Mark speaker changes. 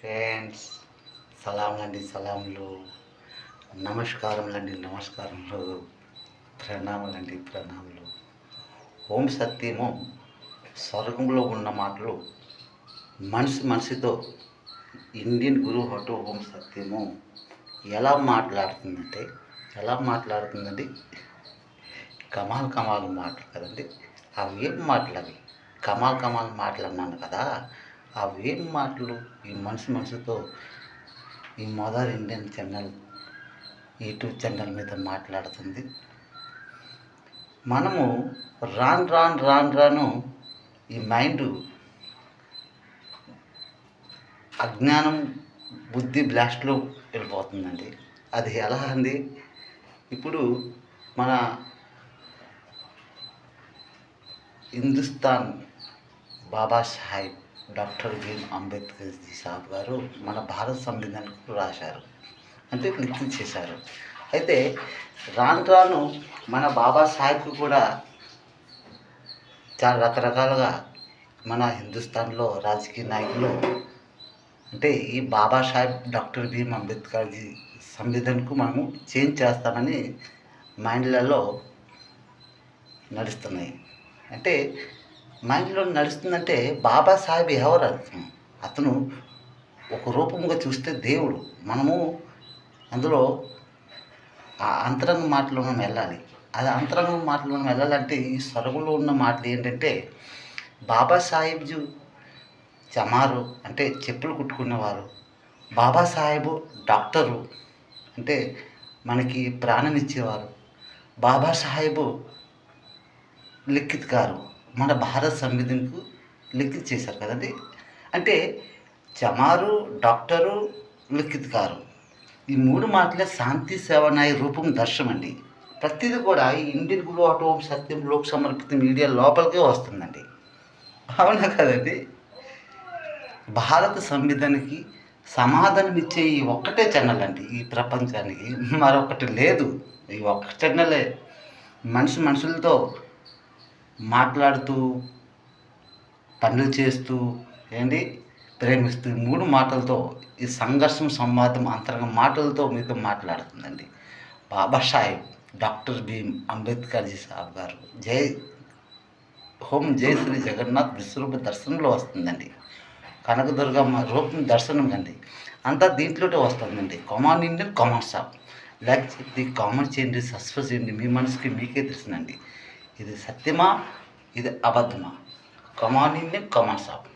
Speaker 1: Friends, సలాంలండి, సలాంలు, నమస్కారములండి, నమస్కారములు, ప్రణామాలండి, ప్రణామాలు. ఓం సత్యము స్వర్గంలో ఉన్న మాటలు మనిషితో ఇండియన్ గురు హోటో ఓం సత్యము ఎలా మాట్లాడుతుందండి, కమాల్ మాటలు కదండి. అవి ఏం మాటలు? అవి కమాల్ మాటలు అన్నాను కదా. అవి ఏం మాటలు? ఈ మనిషితో ఈ mother Indian channel, YouTube channel మీద మాట్లాడుతుంది. మనము రాను ఈ మైండ్ అజ్ఞానం, బుద్ధి బ్లాస్ట్లో వెళ్ళిపోతుందండి. అది ఎలా అండి? ఇప్పుడు మన హిందుస్థాన్ బాబా సాహెబ్ డాక్టర్ బిఆర్ అంబేద్కర్ సాబ్ గారు మన భారత సంవిధానానికి రాశారు, అంటే లిఖితం చేశారు. అయితే రాను మన బాబా సాహెబ్కి కూడా చాలా రకరకాలుగా మన హిందుస్థాన్లో రాజకీయ నాయకులు, అంటే ఈ బాబా సాహెబ్ డాక్టర్ బిఆర్ అంబేద్కర్ సంవిధానంకు మనము చేంజ్ చేస్తామని మైండ్లలో నడుస్తున్నాయి. అంటే మైండ్లో నడుస్తుందంటే బాబాసాహెబ్ ఎవరు అర్థం? అతను ఒక రూపంగా చూస్తే దేవుడు. మనము అందులో ఆ అంతరంగ మాటలో మనం వెళ్ళాలి. అది అంతరంగ మాటలో మనం వెళ్ళాలంటే ఈ స్వర్గంలో ఉన్న మాటలు ఏంటంటే, బాబాసాహెబ్జు చమారు అంటే చెప్పులు కుట్టుకునేవారు, బాబాసాహెబు డాక్టరు అంటే మనకి ప్రాణం ఇచ్చేవారు, బాబాసాహెబు లిఖిత్కారు మన భారత సంవిధానంకు లిఖిత్ చేశారు కదండి. అంటే చమారు, డాక్టరు, లిఖిత్కారు, ఈ మూడు మాటలే శాంతి సేవనాయ రూపం దర్శనం అండి. ప్రతిదీ కూడా ఈ ఇండియన్ గురు హోటో ఓం సత్యం లోక్ సమర్పిత మీడియా లోపలికే వస్తుందండి. అవునా కదండి? భారత సంవిధానానికి సమాధానం ఇచ్చే ఈ ఒక్కటే ఛానల్ అండి ఈ ప్రపంచానికి, మరొకటి లేదు. ఈ ఒక్క ఛానలే మనుషులతో మాట్లాడుతూ, పనులు చేస్తూ, ప్రేమిస్తూ, మూడు మాటలతో ఈ సంఘర్షణ, సంవాదం, అంతరంగ మాటలతో మీతో మాట్లాడుతుందండి బాబా సాహెబ్ డాక్టర్ బిఆర్ అంబేద్కర్ సాబ్ గారు. జై శ్రీ జగన్నాథ్ విశ్వరూప దర్శనంలో వస్తుందండి. కనకదుర్గమ్మ రూపం దర్శనం అండి. అంతా దీంట్లోనే వస్తుందండి. Common Indian common shop. Like చేయండి, కామెంట్ చేయండి, సబ్స్క్రైబ్ చేయండి. మీ మనసుకి మీకే తెలుసునండి ఇది సత్యమా, ఇది అబద్ధమా. Common Indian common shop.